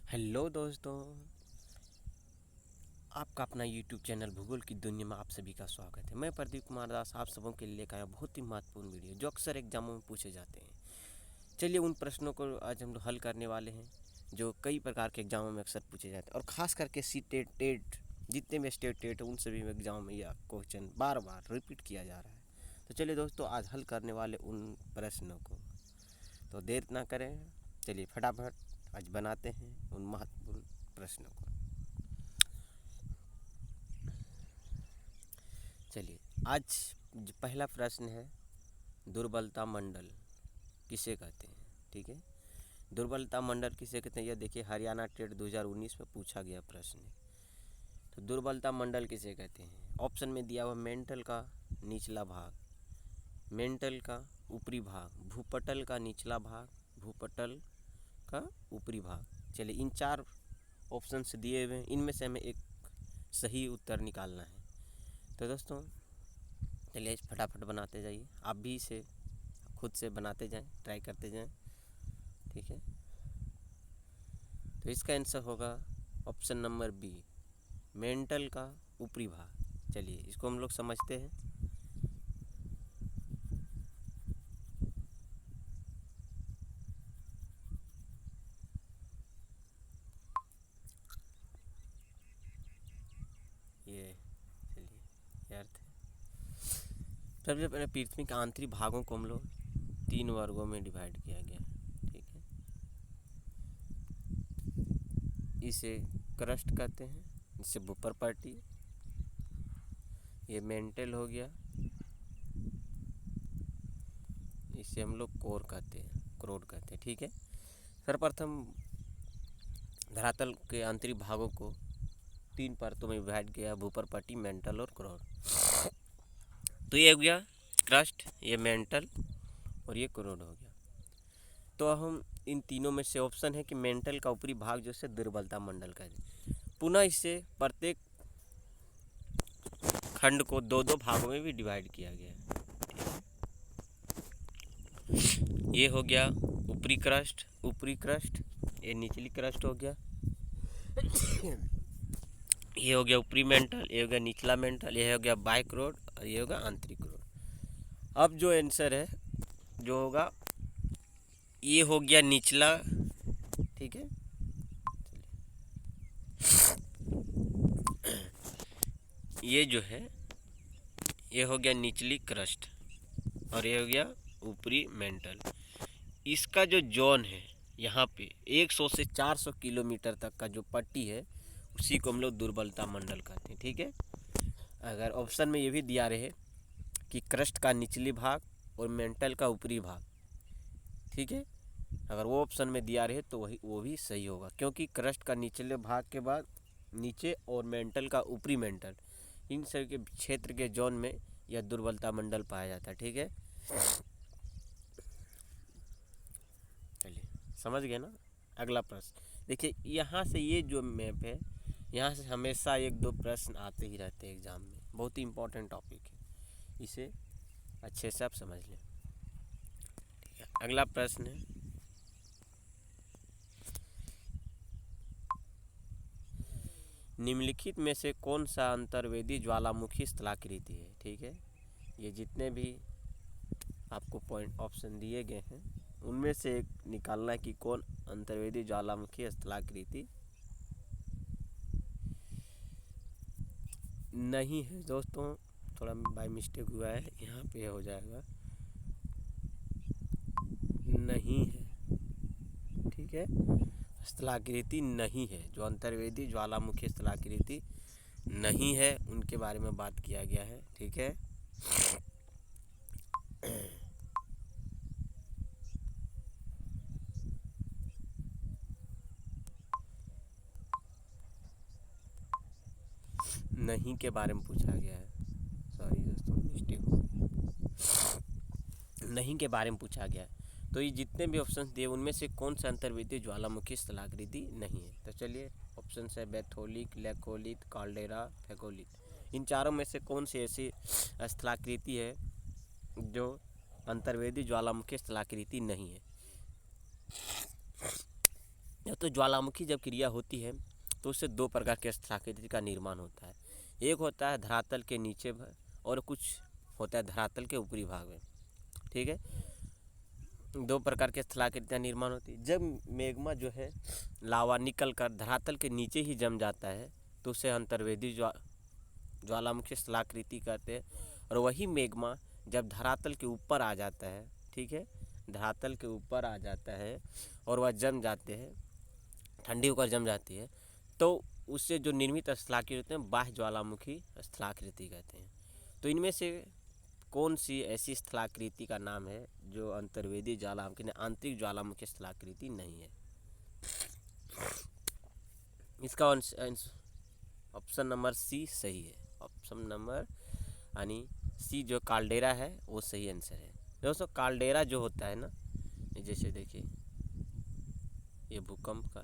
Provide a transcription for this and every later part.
Hello दोस्तों, आपका अपना यूट्यूब चैनल भूगोल की दुनिया में आप सभी का स्वागत है। मैं प्रदीप कुमार दास आप सबों के लिए लेकर आया बहुत ही महत्वपूर्ण वीडियो जो अक्सर एग्जामों में पूछे जाते हैं। चलिए उन प्रश्नों को आज हम लोग हल करने वाले हैं जो कई प्रकार के एग्जामों में अक्सर पूछे जाते हैं, और ख़ास करके सी टेट टेट जितने भी स्टेट टेट उन सभी में एग्जाम में यह क्वेश्चन बार बार रिपीट किया जा रहा है। तो चलिए दोस्तों, आज हल करने वाले उन प्रश्नों को, तो देर ना करें, चलिए फटाफट आज बनाते हैं उन महत्वपूर्ण प्रश्नों को। चलिए, आज पहला प्रश्न है, दुर्बलता मंडल किसे कहते हैं। ठीक है, दुर्बलता मंडल किसे कहते हैं, यह देखिए हरियाणा टेट 2019 में पूछा गया प्रश्न है। तो दुर्बलता मंडल किसे कहते हैं, ऑप्शन में दिया हुआ मेंटल का निचला भाग, मेंटल का ऊपरी भाग, भूपटल का निचला भाग, भूपटल का ऊपरी भाग। चलिए, इन चार ऑप्शन से दिए हुए हैं, इनमें से हमें एक सही उत्तर निकालना है। तो दोस्तों चलिए फटाफट बनाते जाइए, आप भी इसे खुद से बनाते जाएं, ट्राई करते जाएं। ठीक है, तो इसका आंसर होगा ऑप्शन नंबर बी, मेंटल का ऊपरी भाग। चलिए इसको हम लोग समझते हैं। ये चलिए ये अर्थ है, सबसे पहले पृथ्वी के आंतरिक भागों को हम लोग 3 वर्गों में डिवाइड किया गया। ठीक है, इसे क्रस्ट कहते हैं, इसे बुपर पार्टी, ये मेंटल हो गया, इसे हम लोग कोर कहते हैं, क्रोड कहते हैं। ठीक है, सर्वप्रथम धरातल के आंतरिक भागों को 3 परतों में विभाजित किया, भूपर पट्टी, मेंटल और क्रोड। तो ये हो गया क्रस्ट, ये मेंटल और ये क्रोड हो गया। तो हम इन तीनों में से ऑप्शन है कि मेंटल का ऊपरी भाग जो है दुर्बलता मंडल का है। पुनः इसे प्रत्येक खंड को 2-2 भागों में भी डिवाइड किया गया है। ये हो गया ऊपरी क्रस्ट, ये निचली क्रस्ट हो गया, ये हो गया ऊपरी मेंटल, ये हो गया निचला मेंटल, ये हो गया बाइक रोड और ये होगा आंतरिक रोड। अब जो आंसर है जो होगा ये हो गया निचला। ठीक है, ये जो है ये हो गया निचली क्रस्ट और ये हो गया ऊपरी मेंटल। इसका जो जोन है यहाँ पे 100 से 400 किलोमीटर तक का जो पट्टी है उसी को हम लोग दुर्बलता मंडल कहते हैं। ठीक है, अगर ऑप्शन में ये भी दिया रहे कि क्रस्ट का निचली भाग और मेंटल का ऊपरी भाग, ठीक है, अगर वो ऑप्शन में दिया रहे तो वो भी सही होगा, क्योंकि क्रस्ट का निचले भाग के बाद नीचे और मेंटल का ऊपरी मेंटल, इन सब के क्षेत्र के जोन में यह दुर्बलता मंडल पाया जाता है। ठीक है, चलिए समझ गए ना। अगला प्रश्न देखिए, यहाँ से ये जो मैप है यहाँ से हमेशा 1-2 प्रश्न आते ही रहते हैं एग्जाम में, बहुत ही इंपॉर्टेंट टॉपिक है, इसे अच्छे से आप समझ लें। ठीक है, अगला प्रश्न है, निम्नलिखित में से कौन सा अंतर्वेदी ज्वालामुखी स्थलाकृति है। ठीक है, ये जितने भी आपको पॉइंट ऑप्शन दिए गए हैं उनमें से एक निकालना है कि कौन अंतर्वेदी ज्वालामुखी स्थलाकृति नहीं है। दोस्तों थोड़ा बाय मिस्टेक हुआ है, यहाँ पे हो जाएगा नहीं है। ठीक है, स्थलाकृति नहीं है, जो अंतर्वेदी ज्वालामुखी स्थलाकृति नहीं है उनके बारे में बात किया गया है। ठीक है, नहीं के बारे में पूछा गया है, सॉरी दोस्तों मिस्टेक हो, नहीं के बारे में पूछा गया है। तो ये जितने भी ऑप्शन दिए उनमें से कौन सा अंतर्वेदी ज्वालामुखी स्थलाकृति नहीं है। तो चलिए ऑप्शन है बैथोलिक, लेकोलिथ, काल्डेरा, फेकोलिथ। इन चारों में से कौन सी ऐसी स्थलाकृति है जो अंतर्वेदी ज्वालामुखी स्थलाकृति नहीं है। तो ज्वालामुखी जब क्रिया होती है तो उससे दो प्रकार के स्थलाकृति का निर्माण होता है। एक होता है धरातल के नीचे और कुछ होता है धरातल के ऊपरी भाग में। ठीक है, दो प्रकार के स्थलाकृतियाँ निर्माण होती है। जब मैग्मा जो है लावा निकल कर धरातल के नीचे ही जम जाता है तो उसे अंतर्वेदी ज्वालामुखी स्थलाकृति कहते हैं। और वही मैग्मा जब धरातल के ऊपर आ जाता है, ठीक है, धरातल के ऊपर आ जाता है और वह जम जाते हैं, ठंडी होकर जम जाती है, तो उससे जो निर्मित स्थलाकृति होते हैं बाह्य ज्वालामुखी स्थलाकृति कहते हैं। तो इनमें से कौन सी ऐसी स्थलाकृति का नाम है जो अंतर्वेदी ज्वालामुखी आंतरिक ज्वालामुखी स्थलाकृति नहीं है? इसका ऑप्शन नंबर सी सही है। ऑप्शन नंबर यानी सी जो काल्डेरा है वो सही आंसर है। दोस्तों काल्डेरा जो होता है ना, जैसे देखिए ये भूकंप का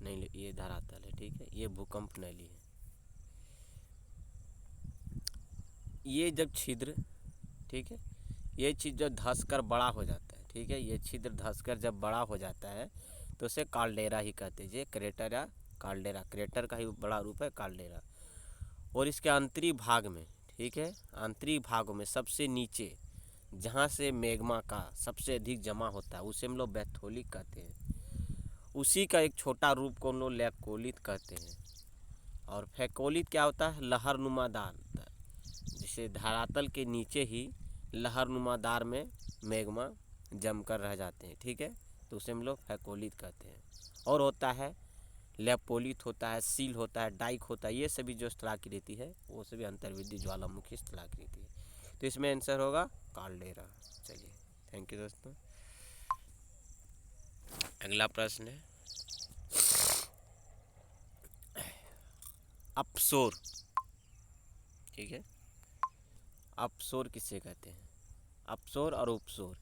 नहीं, ये धरातल है, ठीक है, ये भूकंप नली है। ये जब छिद्र, ठीक है, ये चीज़ जो धंस कर बड़ा हो जाता है, ठीक है, ये छिद्र धंस कर जब बड़ा हो जाता है तो उसे काल्डेरा ही कहते हैं। ये क्रेटर या काल्डेरा, क्रेटर का ही बड़ा रूप है काल्डेरा। और इसके आंतरिक भाग में, ठीक है, आंतरिक भागों में सबसे नीचे जहाँ से मैग्मा का सबसे अधिक जमा होता है उसे हम लोग बैथोलिक कहते हैं। उसी का एक छोटा रूप को हम लोग लैकोलित कहते हैं। और फैकोलित क्या होता है? लहरनुमादार, जिसे धरातल के नीचे ही लहरनुमादार में मैग्मा जमकर रह जाते हैं, ठीक है, तो उसे हम लोग फैकोलित कहते हैं। और होता है लेपोलित होता है, सील होता है, डाइक होता है, ये सभी जो स्थलाकृति है वो सभी अंतर्वेदी ज्वालामुखी स्थलाकृति है। तो इसमें आंसर होगा काल्डेरा। चलिए, थैंक यू दोस्तों। अगला प्रश्न है अपसोर, ठीक है, अपसोर किसे कहते हैं? अपसोर और उपसोर।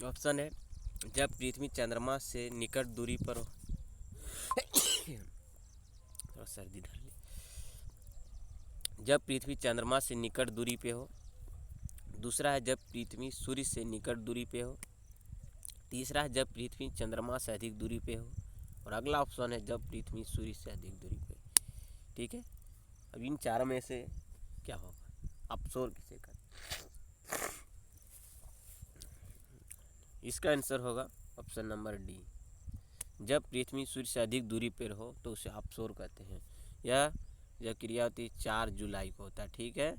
ऑप्शन है जब पृथ्वी चंद्रमा से निकट दूरी पर हो सर्दी धर ली। जब पृथ्वी चंद्रमा से निकट दूरी पे हो। दूसरा है जब पृथ्वी सूर्य से निकट दूरी पे हो। तीसरा है जब पृथ्वी चंद्रमा से अधिक दूरी पे हो। और अगला ऑप्शन है जब पृथ्वी सूर्य से अधिक दूरी पे। ठीक है, अब इन चारों में से क्या होगा? अपसोर किसे कहते हैं? इसका आंसर होगा ऑप्शन नंबर डी। जब पृथ्वी सूर्य से अधिक दूरी पर हो तो उसे अपसोर कहते हैं। यह जब क्रिया होती है 4 जुलाई को होता है, ठीक है,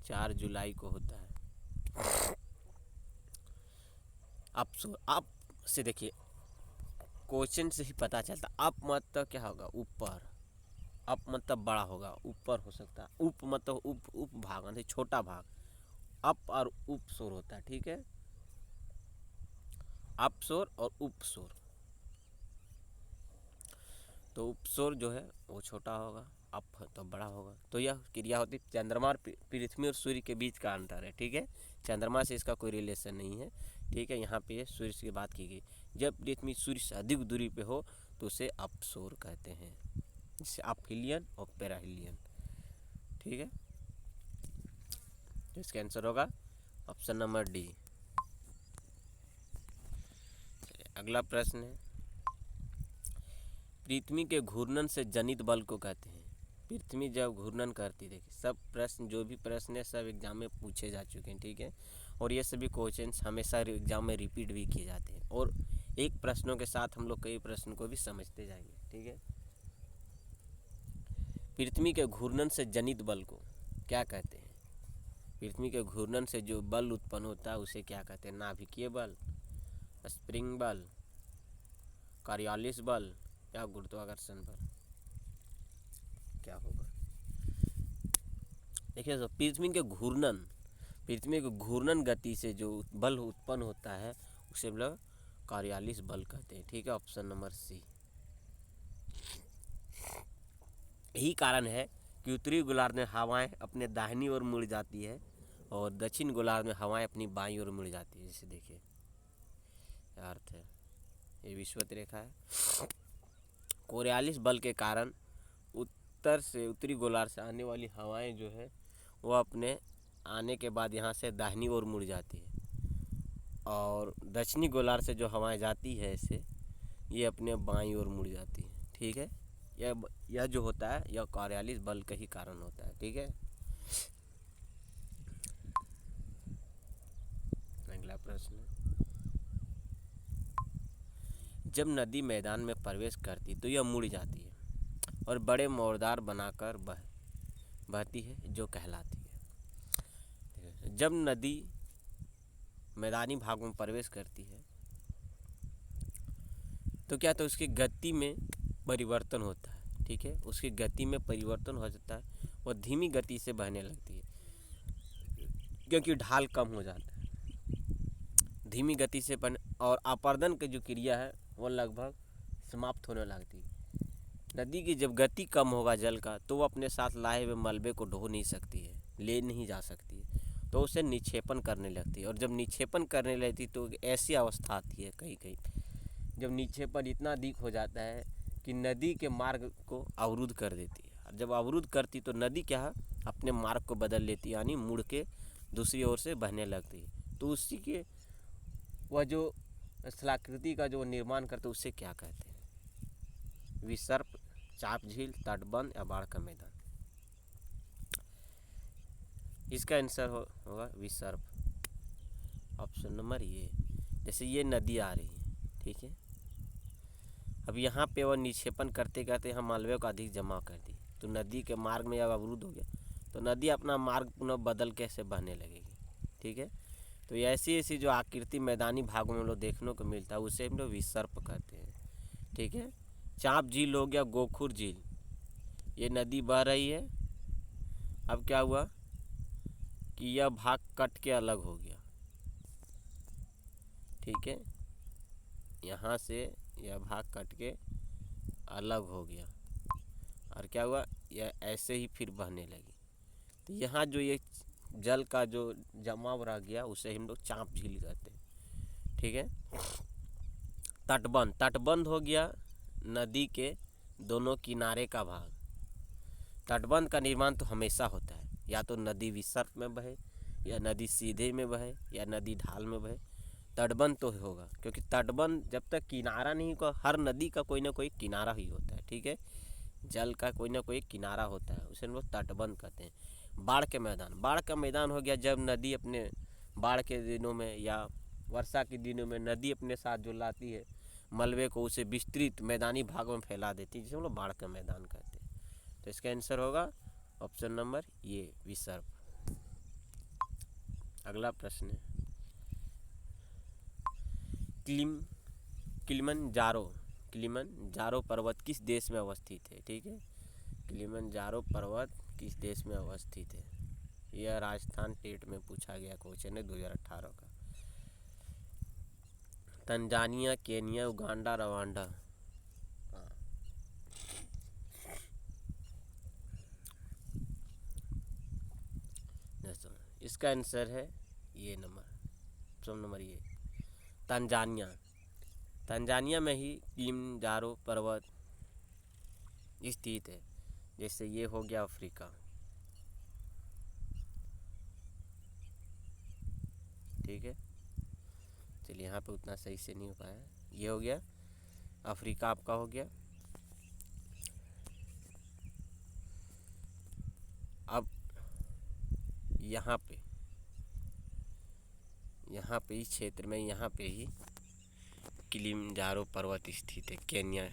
4 जुलाई को होता है अपसोर। अप से देखिए क्वेश्चन से ही पता चलता, अप मतलब क्या होगा? ऊपर, अप मतलब बड़ा होगा, ऊपर हो सकता है, उप मतलब उप भाग मतलब छोटा भाग, अप और उपसोर होता है, ठीक है, अपसोर और उपसोर। तो उपसोर जो है वो छोटा होगा, अप तो बड़ा होगा। तो यह क्रिया होती है चंद्रमा और पृथ्वी और सूर्य के बीच का अंतर है, ठीक है, चंद्रमा से इसका कोई रिलेशन नहीं है, ठीक है। यहाँ पे सूर्य की बात की गई। जब पृथ्वी सूर्य से अधिक दूरी पे हो तो उसे अपसोर कहते हैं, जिससे अपहिलियन और पेराहिलियन, ठीक है। तो इसका आंसर होगा ऑप्शन नंबर डी। अगला प्रश्न है पृथ्वी के घूर्णन से जनित बल को कहते हैं। पृथ्वी जब घूर्णन करती, देखिए सब प्रश्न, जो भी प्रश्न है सब एग्जाम में पूछे जा चुके हैं, ठीक है, और ये सभी क्वेश्चन हमेशा एग्जाम में रिपीट भी किए जाते हैं। और एक प्रश्नों के साथ हम लोग कई प्रश्न को भी समझते जाएंगे, ठीक है। पृथ्वी के घूर्णन से जनित बल को क्या कहते हैं? पृथ्वी के घूर्णन से जो बल उत्पन्न होता है उसे क्या कहते हैं? नाभिकीय बल, स्प्रिंग बल, कार्यालिस बल या गुरुत्वाकर्षण बल? क्या होगा? देखिए तो पृथ्वी के घूर्णन गति से जो बल उत्पन्न होता है उसे हम लोग कार्यालिस बल कहते हैं, ठीक है, ऑप्शन नंबर सी। यही कारण है कि उत्तरी गोलार्ध में हवाएं अपने दाहिनी ओर मुड़ जाती है और दक्षिण गोलार्ध में हवाएं अपनी बाईं ओर मुड़ जाती है। जैसे देखिए अर्थ है, ये विषुवत रेखा है। कोरियालिस बल के कारण उत्तर से उत्तरी गोलार्ध से आने वाली हवाएं जो है वो अपने आने के बाद यहाँ से दाहिनी ओर मुड़ जाती है, और दक्षिणी गोलार्ध से जो हवाएं जाती है ऐसे, ये अपने बाईं ओर मुड़ जाती है। ठीक है, यह जो होता है यह कॉरियोलिस बल का ही कारण होता है। ठीक है, अगला प्रश्न, जब नदी मैदान में प्रवेश करती तो यह मुड़ जाती है और बड़े मोरदार बनाकर बहती है, जो कहलाती है। जब नदी मैदानी भाग में प्रवेश करती है तो क्या, तो उसकी गति में परिवर्तन होता है। ठीक है, उसकी गति में परिवर्तन हो जाता है, वो धीमी गति से बहने लगती है क्योंकि ढाल कम हो जाता है। धीमी गति से और अपर्दन की जो क्रिया है वो लगभग समाप्त होने लगती है। नदी की जब गति कम होगा जल का, तो वो अपने साथ लाए हुए मलबे को ढो नहीं सकती है, ले नहीं जा सकती है, तो उसे निक्षेपण करने लगती है। और जब निक्षेपण करने लगती तो ऐसी अवस्था आती है कहीं कहीं, जब निक्षेपण इतना अधिक हो जाता है कि नदी के मार्ग को अवरुद्ध कर देती है। और जब अवरुद्ध करती तो नदी क्या है, अपने मार्ग को बदल लेती है, यानी मुड़ के दूसरी ओर से बहने लगती है। तो उसी के वह जो स्थलाकृति का जो निर्माण करते उसे क्या कहते हैं? विसर्प, चाप झील, तटबंध या बाढ़ का मैदान। इसका आंसर होगा विसर्प, ऑप्शन नंबर ये। जैसे ये नदी आ रही है, ठीक है, अब यहाँ पे वह निक्षेपण करते करते हम मलबे को अधिक जमा कर दी, तो नदी के मार्ग में जब अवरुद्ध हो गया तो नदी अपना मार्ग पुनः बदल के ऐसे बहने लगेगी। ठीक है, तो ऐसी ऐसी जो आकृति मैदानी भागों में हम लोग देखने को मिलता है उसे हम लोग विसर्प कहते हैं। ठीक है, चाप झील हो गया, गोखुर झील, ये नदी बह रही है, अब क्या हुआ कि यह भाग कट के अलग हो गया। ठीक है, यहाँ से यह भाग कट के अलग हो गया और क्या हुआ, यह ऐसे ही फिर बहने लगी। तो यहाँ जो ये जल का जो जमाव रह गया उसे हम लोग चाप झील कहते हैं। ठीक है, तटबंध, तटबंध हो गया नदी के दोनों किनारे का भाग। तटबंध का निर्माण तो हमेशा होता है, या तो नदी विसर्प में बहे, या नदी सीधे में बहे, या नदी ढाल में बहे, तटबंध तो होगा, क्योंकि तटबंध जब तक किनारा नहीं होगा, हर नदी का कोई ना कोई किनारा ही होता है। ठीक है, जल का कोई ना कोई किनारा होता है, उसे हम लोग तटबंध कहते हैं। बाढ़ के मैदान, बाढ़ का मैदान हो गया जब नदी अपने बाढ़ के दिनों में या वर्षा के दिनों में नदी अपने साथ जो लाती है मलबे को, उसे विस्तृत मैदानी भागों में फैला देती है, जिसे हम लोग बाढ़ का मैदान कहते हैं। तो इसका आंसर होगा ऑप्शन नंबर ये, विसर्प। अगला प्रश्न है, किलिमंजारो पर्वत किस देश में अवस्थित है? ठीक है, किलिमंजारो पर्वत किस देश में अवस्थित है? यह राजस्थान टेट में पूछा गया क्वेश्चन है 2018 का। Tanzania, Kenya, Uganda, Rwanda. इसका आंसर है ये नंबर, ऑप्शन नंबर ये, तंजानिया। तंजानिया में ही किलिमंजारो पर्वत स्थित है। जैसे ये हो गया अफ्रीका, ठीक है, चलिए यहाँ पे उतना सही से नहीं हो पाया, ये हो गया अफ्रीका, आपका हो गया। अब यहाँ पे इस क्षेत्र में यहाँ पे ही किलिमंजारो पर्वत स्थित है, केन्या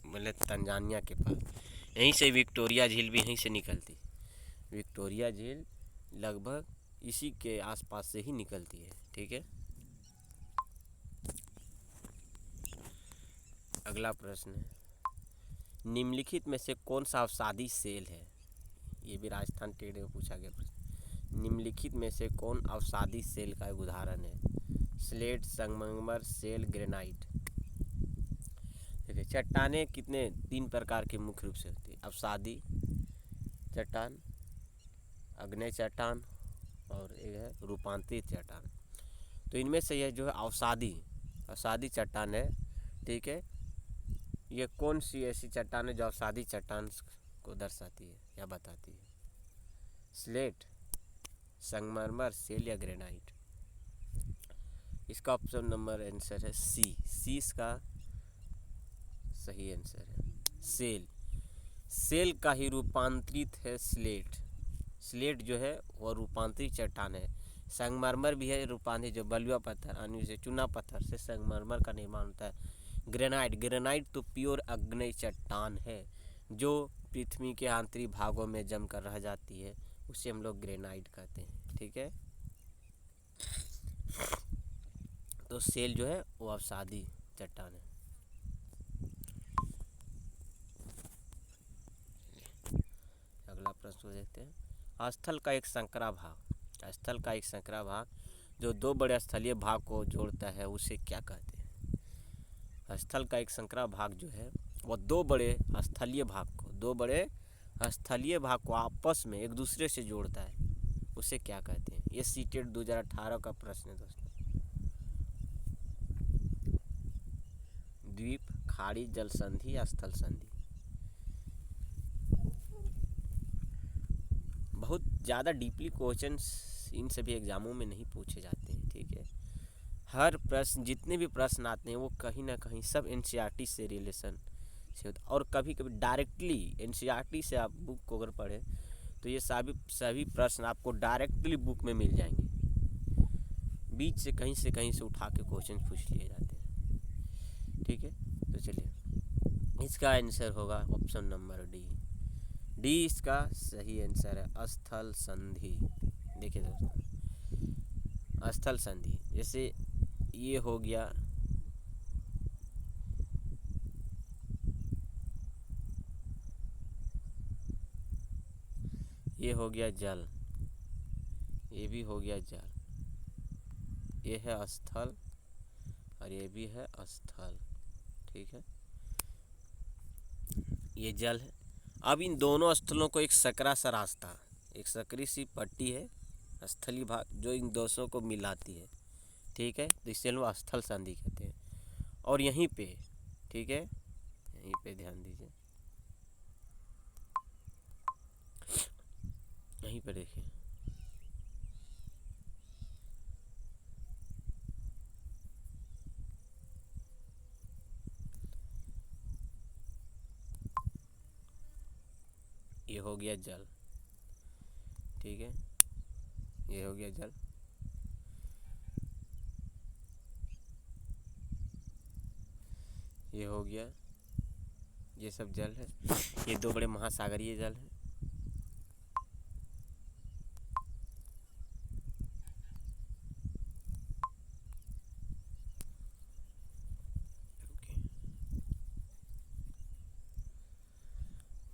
मतलब तंजानिया के पास। यहीं से विक्टोरिया झील भी यहीं से निकलती, विक्टोरिया झील लगभग इसी के आसपास से ही निकलती है। ठीक है, अगला प्रश्न है, निम्नलिखित में से कौन सा अवसादी सेल है? ये भी राजस्थान टेट में पूछा गया प्रश्न। निम्नलिखित में से कौन अवसादी सेल का एक उदाहरण है? स्लेट, संगमरमर, सेल, ग्रेनाइट। देखिए, चट्टानें कितने 3 प्रकार की मुख्य रूप से होती है, अवसादी चट्टान, अग्नेय चट्टान और एक है रूपांतरित चट्टान। तो इनमें से यह जो है अवसादी चट्टान है। ठीक है, ये कौन सी ऐसी चट्टान है जो अवसादी चट्टान को दर्शाती है या बताती है? स्लेट, संगमरमर, सेल या ग्रेनाइट। इसका ऑप्शन नंबर आंसर है सी इसका सही आंसर है। सेल का ही रूपांतरित है स्लेट जो है वो रूपांतरित चट्टान है। संगमरमर भी है रूपांतरित, जो बलुआ पत्थर अन्य से चूना पत्थर से संगमरमर का निर्माण होता है। ग्रेनाइट तो प्योर अग्नेय चट्टान है जो पृथ्वी के आंतरिक भागों में जमकर रह जाती है, उसे हम लोग ग्रेनाइट कहते हैं। ठीक है, तो सेल जो है वो अवसादी चट्टान है। अगला प्रश्न देखते हैं। स्थल का एक संकरा भाग जो दो बड़े स्थलीय भाग को जोड़ता है उसे क्या कहते हैं? स्थल का एक संकरा भाग जो है वो दो बड़े स्थलीय भाग को आपस में एक दूसरे से जोड़ता है, उसे क्या कहते हैं? ये सीटेट 2018 का प्रश्न है दोस्तों। द्वीप, खाड़ी, जल संधि या स्थल संधि। बहुत ज़्यादा डीपली क्वेश्चंस इन सभी एग्जामों में नहीं पूछे जाते हैं। ठीक है, हर प्रश्न, जितने भी प्रश्न आते हैं वो कहीं ना कहीं सब एनसीईआरटी से रिलेशन से होता है, और कभी कभी डायरेक्टली एनसीईआरटी से आप बुक को अगर पढ़ें तो ये सभी प्रश्न आपको डायरेक्टली बुक में मिल जाएंगे। बीच से कहीं से उठा के क्वेश्चन पूछ लिए जाते हैं। ठीक है, तो चलिए इसका आंसर होगा ऑप्शन नंबर डी इसका सही आंसर है, स्थल संधि। देखिए दोस्तों, स्थल संधि जैसे ये हो गया जल, ये भी हो गया जल, ये है स्थल और ये भी है स्थल। ठीक है, ये जल है। अब इन दोनों स्थलों को एक सकरा सा रास्ता, एक सकरी सी पट्टी है स्थलीय भाग जो इन दोनों को मिलाती है। ठीक है, तो इसे लोग स्थल संधि कहते हैं। और यहीं पे, ठीक है, यहीं पे ध्यान दीजिए, यहीं पे देखिए, ये हो गया जल। ठीक है, ये हो गया जल, ये हो गया, ये सब जल है। ये दो बड़े महासागरीय जल हैं।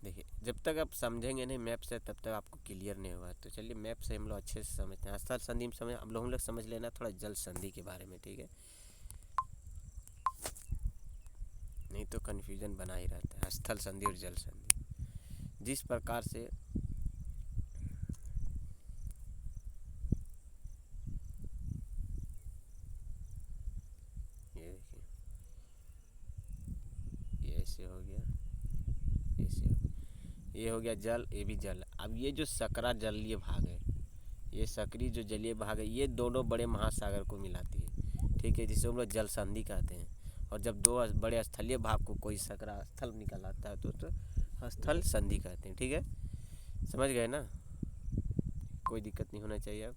देखिए, जब तक आप समझेंगे नहीं मैप से तब तक आपको क्लियर नहीं होगा। तो चलिए मैप से हम लोग अच्छे से समझते हैं। स्थल संधि में समझ, अब हम लोग समझ लेना थोड़ा जल संधि के बारे में। ठीक है, नहीं तो कन्फ्यूजन बना ही रहता है स्थल संधि और जल संधि। जिस प्रकार से ये देखिए, ये ऐसे हो गया, ऐसे हो गया, ये हो गया जल, ये भी जल। अब ये जो सकरा जलीय भाग है, ये सकरी जो जलीय भाग है, ये दोनों बड़े महासागर को मिलाती है। ठीक है, जिसे हम लोग जल संधि कहते हैं। और जब दो बड़े स्थलीय भाग को कोई सकरा स्थल निकल आता है तो स्थल संधि कहते हैं। ठीक है, समझ गए ना? कोई दिक्कत नहीं होना चाहिए। अब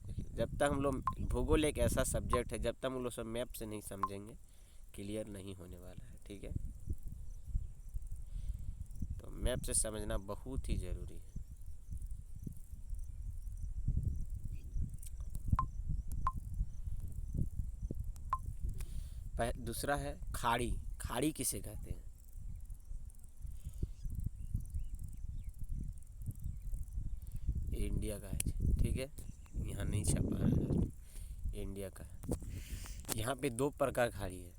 देखिए, जब तक हम लोग, भूगोल एक ऐसा सब्जेक्ट है, जब तक हम लोग सब मैप से नहीं समझेंगे क्लियर नहीं होने वाला है। ठीक है, तो मैप से समझना बहुत ही ज़रूरी है। दूसरा है खाड़ी। खाड़ी किसे कहते हैं? इंडिया का है। ठीक है, यहाँ नहीं छपा है, इंडिया का है। यहाँ पे दो प्रकार खाड़ी है।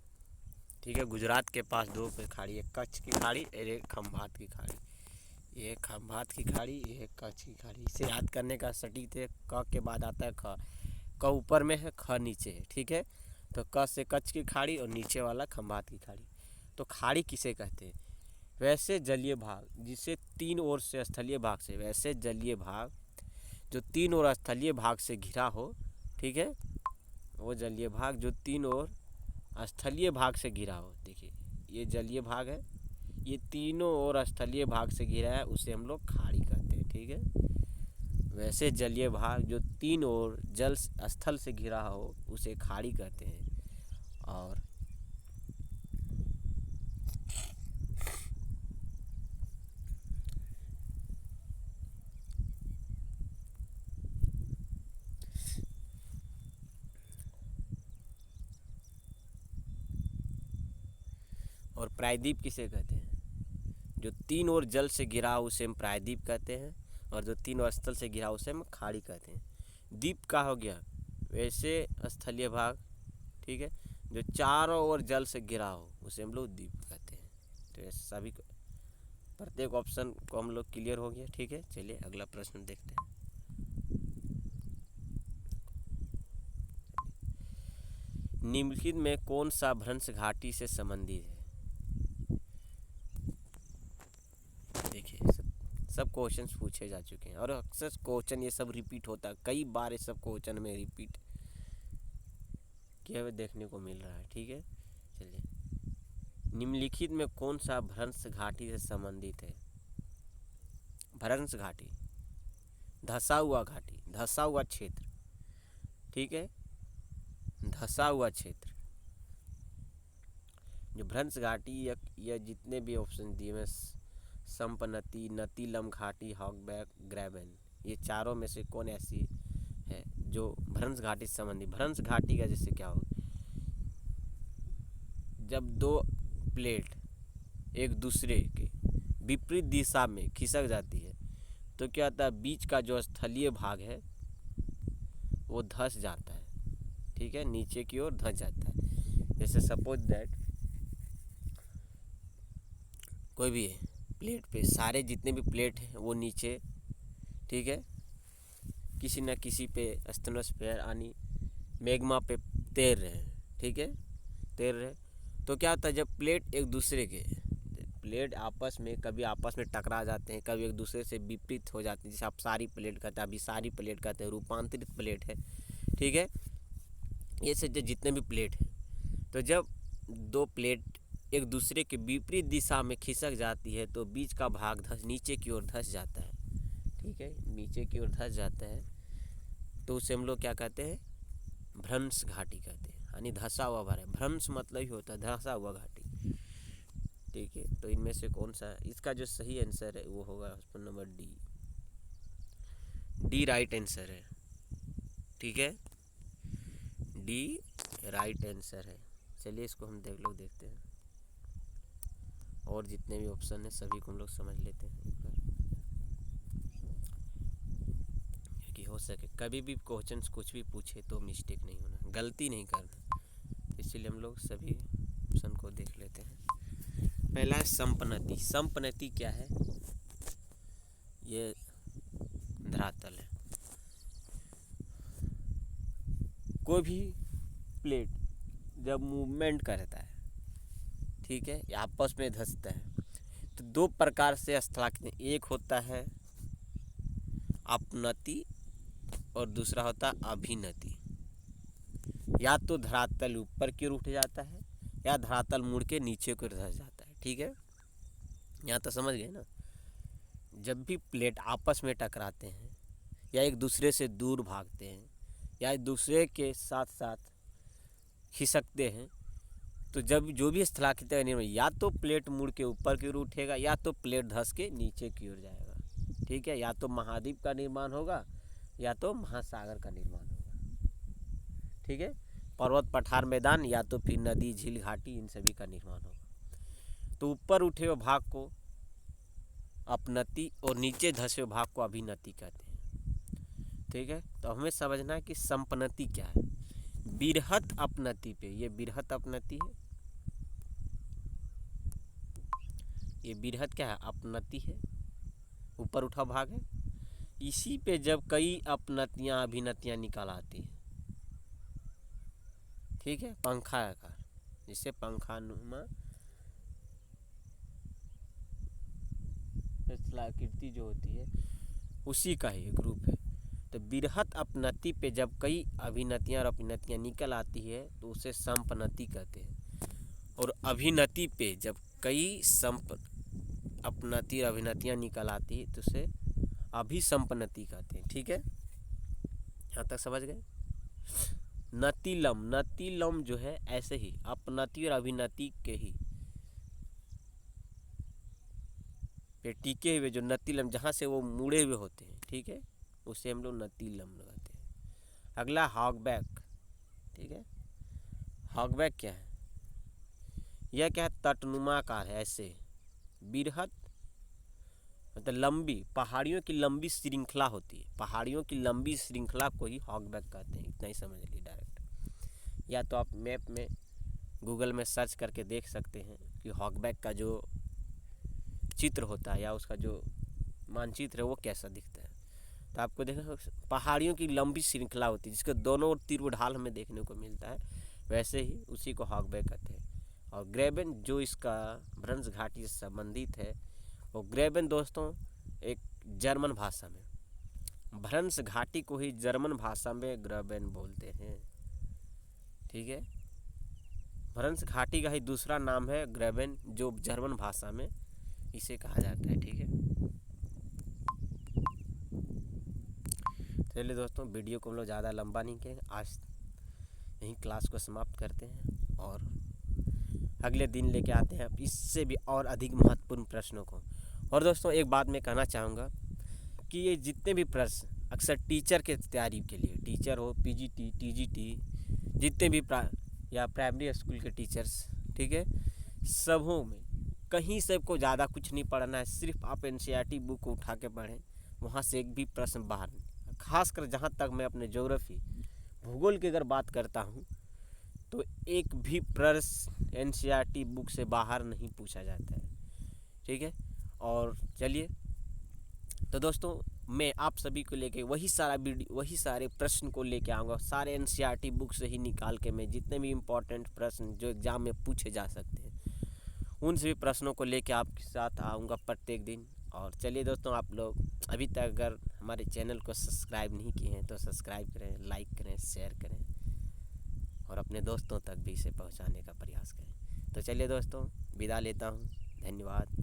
ठीक है, गुजरात के पास दो खाड़ी है, कच्छ की खाड़ी और एक खंभात की खाड़ी। ये खंभात की खाड़ी, ये कच्छ की खाड़ी। इसे याद करने का सटीक है, क के बाद आता है ख। क ऊपर में है, ख नीचे है। ठीक है, तो क से कच्छ की खाड़ी और नीचे वाला खंभात की खाड़ी। तो खाड़ी किसे कहते हैं? वैसे जलीय भाग जिसे तीन ओर से स्थलीय भाग से, वैसे जलीय भाग जो तीन ओर स्थलीय भाग से घिरा हो, ठीक है, वो जलीय भाग जो तीन ओर स्थलीय भाग से घिरा हो। देखिए ये जलीय भाग है, ये तीनों ओर स्थलीय भाग से घिरा है, उसे हम लोग खाड़ी कहते हैं, ठीक है। वैसे जलीय भाग जो तीन ओर जल स्थल से घिरा हो उसे खाड़ी कहते हैं। और प्रायद्वीप किसे कहते हैं? जो तीन ओर जल से घिरा हो उसे हम प्रायद्वीप कहते हैं, और जो तीन ओर स्थल से घिरा हो उसे हम खाड़ी कहते हैं। द्वीप का हो गया वैसे स्थलीय भाग, ठीक है, जो चारों ओर जल से घिरा हो उसे हम लोग द्वीप कहते हैं। तो ये सभी प्रत्येक ऑप्शन को हम लोग क्लियर हो गया, ठीक है। चलिए अगला प्रश्न देखते हैं। निम्नलिखित में कौन सा भ्रंश घाटी से संबंधित है? देखिए सब क्वेश्चंस पूछे जा चुके हैं और अक्सर क्वेश्चन ये सब रिपीट होता है, कई बार ये सब क्वेश्चन में रिपीट किया हुआ देखने को मिल रहा है, ठीक है। चलिए, निम्नलिखित में कौन सा भ्रंश घाटी से संबंधित है? भ्रंश घाटी, धसा हुआ घाटी, धसा हुआ क्षेत्र, ठीक है, धसा हुआ क्षेत्र। जो भ्रंश घाटी या जितने भी ऑप्शन दिए मैं, संपनती, नतीलम घाटी, हॉगबैक, ग्रैबन, ये चारों में से कौन ऐसी है जो भ्रंश घाटी से संबंधित? भ्रंश घाटी का जैसे क्या हो, जब दो प्लेट एक दूसरे के विपरीत दिशा में खिसक जाती है तो क्या होता है, बीच का जो स्थलीय भाग है वो धंस जाता है, ठीक है, नीचे की ओर धंस जाता है। जैसे सपोज दैट कोई भी प्लेट पे सारे जितने भी प्लेट हैं वो नीचे, ठीक है, किसी न किसी पे स्टेनोस्फेयर यानी मैग्मा पे तैर रहे हैं, ठीक है, तैर रहे। तो क्या होता है, जब प्लेट एक दूसरे के प्लेट आपस में कभी आपस में टकरा जाते हैं, कभी एक दूसरे से विपरीत हो जाते हैं, जैसे आप सारी प्लेट कहते हैं, अभी सारी प्लेट कहते हैं, रूपांतरित प्लेट है, ठीक है। ये से जितने भी प्लेट हैं, तो जब दो प्लेट एक दूसरे के विपरीत दिशा में खिसक जाती है तो बीच का भाग नीचे की ओर धंस जाता है, ठीक है, नीचे की ओर धंस जाता है, तो उसे हम लोग क्या कहते हैं? भ्रंश घाटी कहते हैं, यानी धंसा हुआ भाग। भ्रंश मतलब ही होता है धंसा हुआ घाटी, ठीक है। तो इनमें से कौन सा इसका जो सही आंसर है वो होगा option number D. D right answer है, ठीक है, डी राइट आंसर है। चलिए इसको हम देखते हैं, और जितने भी ऑप्शन हैं सभी को हम लोग समझ लेते हैं एक बार, कि हो सके कभी भी क्वेश्चंस कुछ भी पूछे तो मिस्टेक नहीं होना, गलती नहीं करना, इसीलिए हम लोग सभी ऑप्शन को देख लेते हैं। पहला है संपनति। संपनति क्या है? ये धरातल है, कोई भी प्लेट जब मूवमेंट करता है, ठीक है, आपस में धंसता है, तो दो प्रकार से स्थलाकृति, एक होता है अपनति और दूसरा होता है अभिनति। या तो धरातल ऊपर की ओर उठ जाता है या धरातल मुड़ के नीचे की ओर धंस जाता है, ठीक है, यहाँ तो समझ गए ना। जब भी प्लेट आपस में टकराते हैं या एक दूसरे से दूर भागते हैं या एक दूसरे के साथ साथ खिसकते हैं, तो जब जो भी स्थलाकृति का निर्माण, या तो प्लेट मुड़ के ऊपर की ओर उठेगा या तो प्लेट धंस के नीचे की ओर जाएगा, ठीक है, या तो महाद्वीप का निर्माण होगा या तो महासागर का निर्माण होगा, ठीक है, पर्वत पठार मैदान या तो फिर नदी झील घाटी, इन सभी का निर्माण होगा। तो ऊपर उठे हुए भाग को अपनति और नीचे धंसे हुए भाग को अभिनति कहते हैं, ठीक है। तो हमें समझना है कि संपनति क्या है। बिरहत अपनति पे, ये बिरहत अपनति है, ये बिरहत क्या है? अपनति है, ऊपर उठा भाग है। इसी पे जब कई अपनतियां अभिनतियां निकल आती है, ठीक है, पंखा आकार, जिससे पंखानुमा स्थलाकृति जो होती है उसी का ही ग्रुप है। तो बृहत अपनति पे जब कई अभिनतियाँ और अपनतियाँ निकल आती है तो उसे संपनति कहते हैं। और अभिनति पे जब कई अपनति और अभिनतियाँ निकल आती है तो उसे अभिसंपनति कहते हैं। ठीक है, यहाँ तक समझ गए। नतिलम जो है ऐसे ही अपनति और अभिनति के ही पे टिके हुए जो नतिलम, जहाँ से वो मुड़े हुए होते हैं, ठीक है, उसे हम लोग नतिलम लगाते हैं। अगला हॉगबैक। ठीक है, हॉगबैक क्या है? यह क्या है? तटनुमा आकार है, ऐसे बृहत मतलब लंबी, पहाड़ियों की लंबी श्रृंखला होती है, पहाड़ियों की लंबी श्रृंखला को ही हॉगबैक कहते हैं। इतना ही समझ लीजिए डायरेक्ट, या तो आप मैप में गूगल में सर्च करके देख सकते हैं कि हॉगबैक का जो चित्र होता है या उसका जो मानचित्र है वो कैसा दिखता है। तो आपको देखना, पहाड़ियों की लंबी श्रृंखला होती है जिसके दोनों ओर तीर ढाल हमें देखने को मिलता है, वैसे ही उसी को हॉगबैक कहते हैं। और ग्रेबन जो इसका भ्रंश घाटी से संबंधित है, वो ग्रेबन दोस्तों एक जर्मन भाषा में, भ्रंश घाटी को ही जर्मन भाषा में ग्रेबन बोलते हैं। ठीक है, भ्रंश घाटी का ही दूसरा नाम है ग्रेबन, जो जर्मन भाषा में इसे कहा जाता है। ठीक है, चलिए दोस्तों, वीडियो को हम लोग ज़्यादा लंबा नहीं करेंगे, आज यहीं क्लास को समाप्त करते हैं और अगले दिन लेके आते हैं इससे भी और अधिक महत्वपूर्ण प्रश्नों को। और दोस्तों एक बात मैं कहना चाहूँगा कि ये जितने भी प्रश्न अक्सर टीचर के तैयारी के लिए, टीचर हो, पीजीटी, टीजीटी, जितने भी या प्राइमरी स्कूल के टीचर्स, ठीक है, सबों में कहीं से को ज़्यादा कुछ नहीं पढ़ना है, सिर्फ आप एनसीईआरटी बुक को उठा के पढ़ें, वहाँ से एक भी प्रश्न बाहर नहीं। खासकर जहाँ तक मैं अपने ज्योग्राफी, भूगोल की अगर बात करता हूँ तो एक भी प्रश्न एनसीईआरटी बुक से बाहर नहीं पूछा जाता है। ठीक है, और चलिए तो दोस्तों मैं आप सभी को लेके वही सारे प्रश्न को लेके आऊँगा, सारे एनसीईआरटी बुक से ही निकाल के मैं जितने भी इम्पोर्टेंट प्रश्न जो एग्ज़ाम में पूछे जा सकते हैं उन सभी प्रश्नों को लेके आपके साथ आऊँगा प्रत्येक दिन। और चलिए दोस्तों, आप लोग अभी तक अगर हमारे चैनल को सब्सक्राइब नहीं किए हैं तो सब्सक्राइब करें, लाइक करें, शेयर करें और अपने दोस्तों तक भी इसे पहुंचाने का प्रयास करें। तो चलिए दोस्तों, विदा लेता हूं। धन्यवाद।